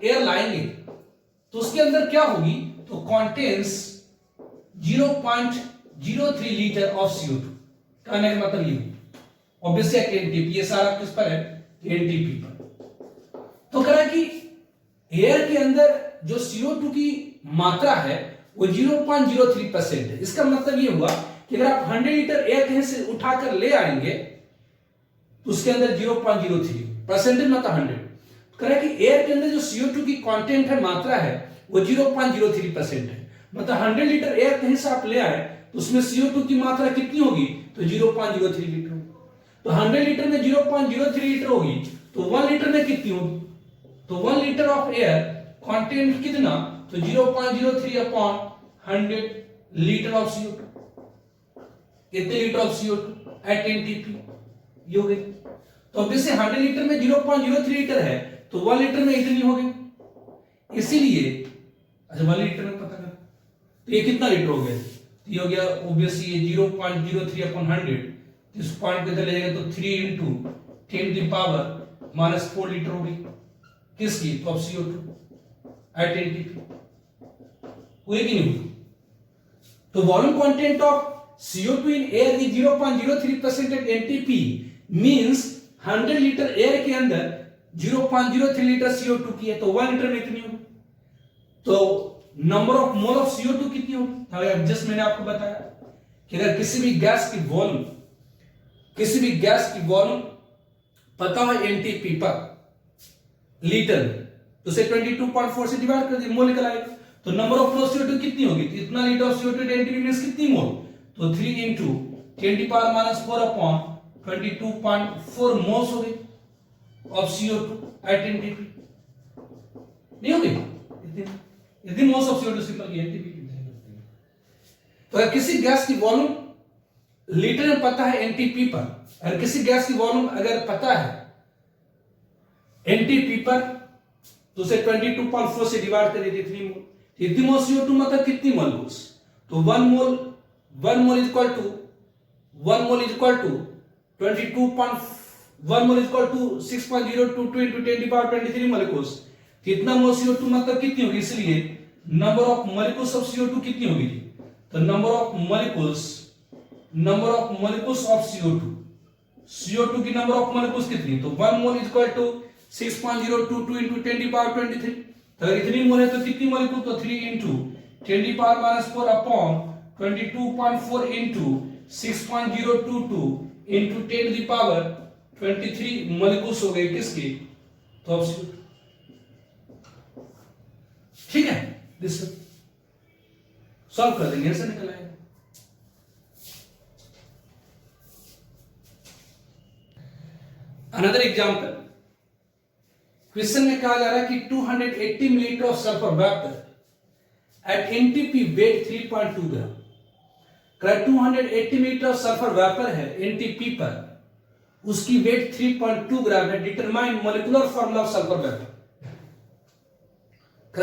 एयर लाएंगे तो उसके अंदर क्या होगी, तो कंटेन्स 0.03 लीटर ऑफ CO2। कहने का मतलब ये ऑब्वियसली एनटीपी, ये सारा किस पर है, एनटीपी पर। तो कह रहा है कि एयर के अंदर जो CO2 की मात्रा है वो 0.03% है। इसका मतलब ये हुआ कि अगर आप 100 लीटर एयर कहीं से उठाकर ले आएंगे तो उसके अंदर 0.03 परसेंटेज मतलब 100। कह रहा है कि एयर के अंदर जो CO2 की कंटेंट है, मात्रा है, वो 0.03% है। मतलब 100 लीटर एयर कहीं से आप ले आए तो उसमें CO2 की मात्रा कितनी होगी, तो 0.03 लीटर होगी। तो 100 लीटर में 0.03 लीटर होगी तो 1 लीटर में कितनी होगी, तो 1 लीटर ऑफ एयर कंटेंट कितना, तो 0.03 अपॉन 100 लीटर ऑफ CO2, कितने litre of CO2 at NTP ये हो गई। तो ऑब्वियसली 100 लीटर में 0.03 लीटर है तो 1 लीटर में इतनी होगी। इसीलिए अच्छा 1 लीटर में पता कर, तो ये कितना लीटर हो गया, तो ये हो गया ऑब्वियसली ये 0.03 अपॉन 100, इस पॉइंट पे चले जाएंगे तो 3 × 10⁻³ माइनस 4 लीटर होगी किसकी, तो ऑफ CO2 एट एनटीपी हुई कि नहीं हुई? तो volume content of CO2 in air is 0.03% at NTP means 100 litre air के अंदर 0.03 लीटर CO2 की है, तो 1 लीटर में इतनी होगी। तो number of mole of CO2 कितनी होगी? अब जस्ट मैंने आपको बताया कि अगर किसी भी गैस की वॉल्यूम पता है एनटीपी पर लीटर में, तो उसे 22.4 से डिवाइड कर दिए, मोल निकल आएगा। तो नंबर ऑफ मोल CO2 कितनी होगी? तो इतना litre of CO2 NTP means कितनी मोल? तो 3 into 10⁻⁴ upon 22.4 मोल्स हो गई ऑफ CO2 एट एनटीपी, नहीं होगी? इतनी मोल्स ऑफ CO2 सिंपल की एनटीपी की। तो अगर किसी गैस की वॉल्यूम लीटर में पता है एनटीपी पर, अगर किसी गैस की वॉल्यूम अगर पता है एनटीपी पर, तो उसे 22.4 से डिवाइड कर दीजिए, इतनी मोल CO2 मतलब कितनी मोल्स? तो 1 mole is equal to 6.022 into 10⁻23 molecules. कितना मोल CO2 मतलब कितनी होगी? इसलिए number of molecules of CO2 कितनी होगी? तो number of molecules of CO2 की नंबर ऑफ मोलिक्यूल्स कितनी? तो 1 mole is equal to 6.022 into 10⁻23। तो अगर इतनी मोल है तो कितनी मोलिक्यूल? तो 3 into 10⁻⁴ upon 22.4 into 6.022 into 10⁻23 molecules हो गए किसकी? तो ऑफ CO2। ठीक है, दिस सॉल्व कर देंगे, ऐसे निकल आएगा। अनदर एग्जांपल, क्वेश्चन में कहा जा रहा है कि 280 millilitre of sulphur vapour at NTP weight 3.2 gram. 280 millilitre of sulphur vapour है एनटीपी पर, उसकी वेट 3.2 ग्राम है। Determine molecular formula of sulphur vapour.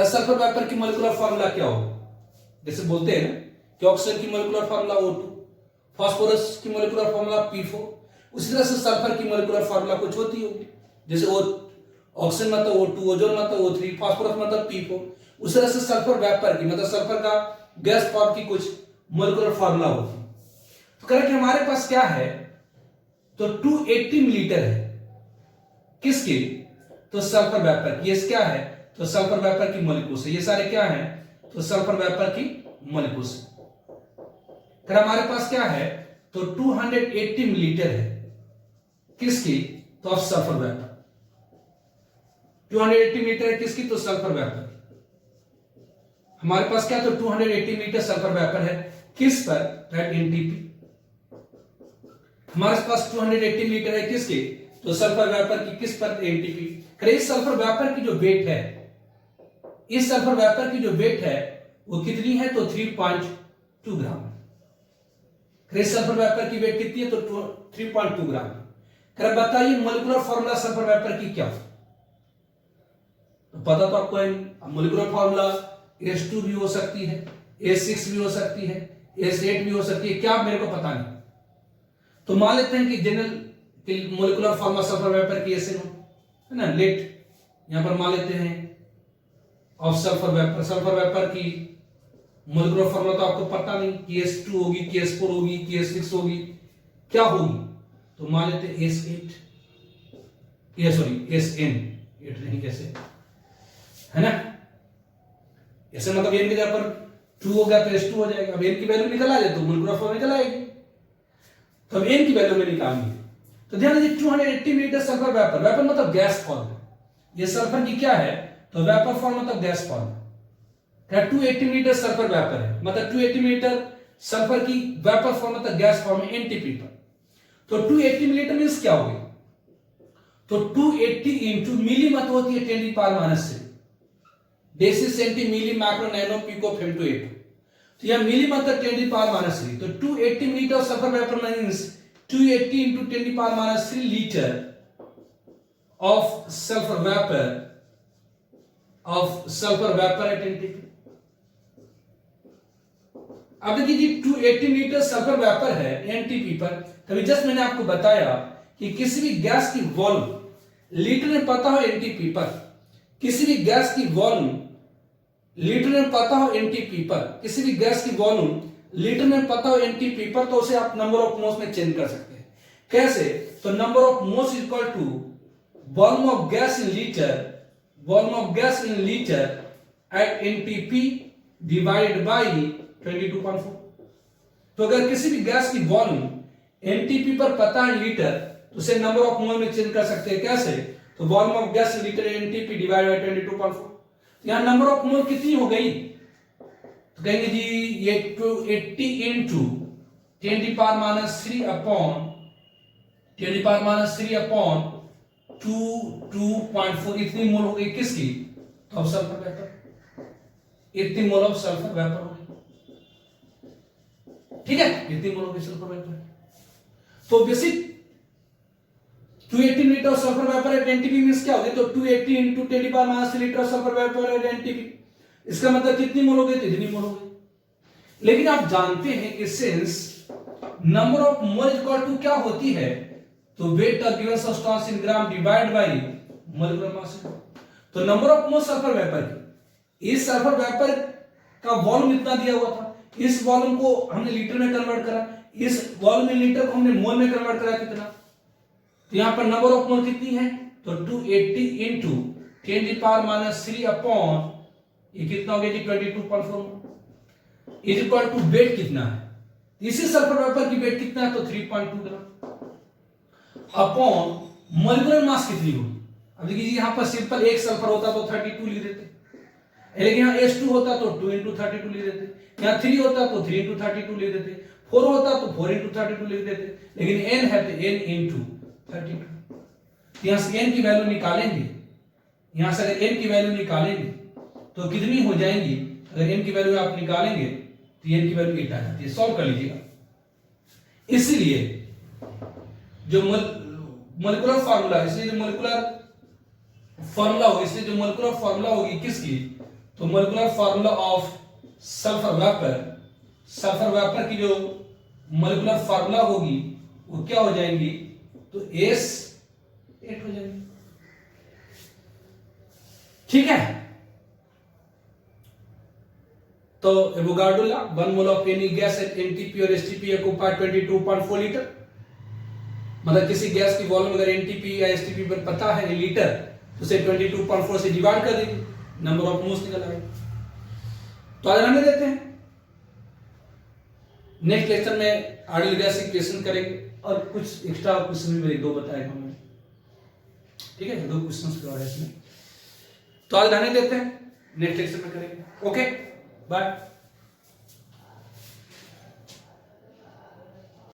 Sulphur vapour की मॉलिक्यूलर फार्मूला क्या होगा? जैसे बोलते हैं ना कि ऑक्सीजन की मॉलिक्यूलर फार्मूला O2, फास्फोरस की मॉलिक्यूलर फार्मूला P4, उसी तरह से सल्फर की मॉलिक्यूलर फार्मूला कुछ होती होगी। जैसे ऑक्सीजन मतलब O2, ओजोन मतलब O3, फास्फोरस मतलब P4, उसी तरह से सल्फर वेपर की मतलब सल्फर का गैस फॉर्म की कुछ मॉलिक्यूलर फार्मूला होती है। तो कह रहे कि हमारे पास क्या है? तो 280 मिलीलीटर है किसकी? तो सल्फर वेपर की। ये क्या है? तो सल्फर वेपर की मॉलिक्यूल्स है। ये सारे क्या है? तो सल्फर वेपर की मॉलिक्यूल्स। हमारे पास क्या है? तो 280 मिलीलीटर है किसकी? तो ऑफ सल्फर वेपर। 280 मिलीलीटर है किसकी? तो सल्फर वेपर। हमारे पास क्या? तो 280 मिलीलीटर सल्फर वेपर है किस पर? At NTP. हमारे पास 280 मिलीलीटर है किसकी? तो सल्फर वेपर की किस पर? एनटीपी। इस सल्फर वेपर की जो वेट है, इस सल्फर वेपर की जो वेट है वो कितनी है? तो 3.2 ग्राम। इस सल्फर वेपर की वेट कितनी है? तो 3.2 ग्राम। बताइए मॉलिक्यूलर फार्मूला सल्फर वेपर की क्या? तो पता तो आपको है, मॉलिक्यूलर फार्मूला H2 भी हो सकती है, H6 भी हो सकती है, H8 भी हो सकती है, क्या मेरे को पता नहीं। तो मान लेते हैं कि general molecular formula sulphur vapour की ऐसे है ना, लेट यहां पर मान लेते हैं of sulphur vapour. Sulphur vapour की मॉलिक्यूलर फार्मूला तो आपको पता नहीं कि H2 होगी कि H4 होगी कि H6 होगी, क्या होगी? तो मान लेते हैं S8, ये सॉरी SN, 8 नहीं कैसे है ना, ऐसे मतलब n की जगह पर 2 हो गया तो S2 हो जाएगा। अब n की वैल्यू निकल आ जाए तो मॉलिक्यूलर फार्मूला निकल आएगी। तो अब n की वैल्यू में निकालनी है। तो ध्यान दीजिए 280 मिलीलीटर सल्फर वेपर, वेपर मतलब गैस फॉर्म है। ये सल्फर की क्या है? तो वेपर फॉर्म मतलब गैस फॉर्म है। 280 मिलीलीटर सल्फर वेपर है मतलब 280 मिलीलीटर सल्फर की वेपर फॉर्म मतलब गैस फॉर्म है एनटीपी पर। तो 280 मिलीलीटर मींस क्या हो गया? तो 280 इंटू मिली मत होती है 10⁻⁻⁶, deci centi milli micro nano pico femto atto. तो यह मिली मतलब 10⁻⁻3। तो 280 millilitre sulphur vapour means 280 into 10⁻⁻3 litre of sulphur vapour at NTP. अब देखिए 280 मिलीलीटर सल्फर वेपर है एनटीपी पर। तभी जस्ट मैंने आपको बताया कि किसी भी गैस की वॉल्यूम लीटर में पता हो एनटीपी पर, किसी भी गैस की वॉल्यूम लीटर में पता हो एनटीपी पर, किसी भी गैस की वॉल्यूम लीटर में पता हो एनटीपी पर, तो उसे आप नंबर ऑफ मोल्स में चेंज कर सकते हैं। कैसे? तो number of moles is equal to volume of gas in litre, volume of gas in litre at NTP divided by 22.4। तो अगर किसी भी गैस की वॉल्यूम एनटीपी पर पता है लीटर, तो उसे नंबर ऑफ मोल में चेंज कर सकते हैं। कैसे? तो volume of gas in litre NTP divided by 22.4। यहां नंबर ऑफ मोल कितनी हो गई? तो कहेंगे जी ये 80 इंटू 10⁻³ अपॉन 10⁻³ अपॉन 2.4 इतनी मोल हो गई किसकी? तो अब सल्फर वेपर, इतनी मोल ऑफ सल्फर वेपर हो गई। ठीक है, इतनी मोल हो गई सल्फर वेपर। तो basic 280 litre of sulphur vapour at NTP means क्या हो गया? तो 280 into 10⁻³ litre of sulphur vapour at NTP, इसका मतलब कितनी मोल हो गई? इतनी मोल हो गई। लेकिन आप जानते हैं कि since number of mole equal to क्या होती है? तो weight of given substance in gram divide by molecular mass. तो number of mole sulphur vapour की, इस सल्फर वेपर का वॉल्यूम इतना दिया हुआ था, इस वॉल्यूम को हमने लीटर में कन्वर्ट करा, इस वॉल्यूम लीटर को हमने मोल में कन्वर्ट करा, कितना? तो यहां पर नंबर ऑफ मोल कितनी है? तो 280 इंटू 10⁻³ अपॉन ये कितना हो गया जी? 22.4 इज इक्वल टू वेट कितना है? इसी सल्फर वेपर की वेट कितना है? तो 3.2 ग्राम अपॉन मोलिकुलर मास कितनी होगी? अब देखिए यहां पर सिंपल एक सल्फर होता तो 32 लिख देते, लेकिन यहां H2 होता तो 2 इंटू 32 लिख देते, यहां 3 होता तो 3 इंटू 32 लिख देते, 4 होता तो 4 इंटू 32 लिख देते, लेकिन n है तो n इंटू 32। यहां से n की वैल्यू निकालेंगे, यहां से अगर n की वैल्यू निकालेंगे तो कितनी हो जाएंगी? अगर n की वैल्यू आप निकालेंगे तो n की वैल्यू 8 आ जाती है। सॉल्व कर लीजिएगा। इसलिए जो मोलिकुलर फार्मूला, इसलिए जो मोलिकुलर फार्मूला होगी, इसलिए जो मोलिकुलर फार्मूला होगी किसकी? तो molecular formula of sulphur vapour, sulphur vapour की जो मोलिकुलर फार्मूला होगी वो क्या हो जाएंगी? तो S8 हो जाएंगी। ठीक है, तो Avogadro law, 1 mole of any gas at NTP और एसटीपी ऑक्यूपाई 22.4 लीटर। मतलब किसी गैस की वॉल्यूम अगर एनटीपी या एसटीपी पर पता है लीटर, तो उसे 22.4 से डिवाइड कर देंगे, नंबर ऑफ मोल्स निकल आएगा। तो आज रहने देते हैं, नेक्स्ट लेक्चर में आइडियल गैस इक्वेशन करेंगे और कुछ एक्स्ट्रा क्वेश्चन भी 2 बताएगा हमें। ठीक है, 2 क्वेश्चन और है इसमें। तो आज रहने देते हैं, नेक्स्ट लेक्चर में करेंगे। Okay, bye.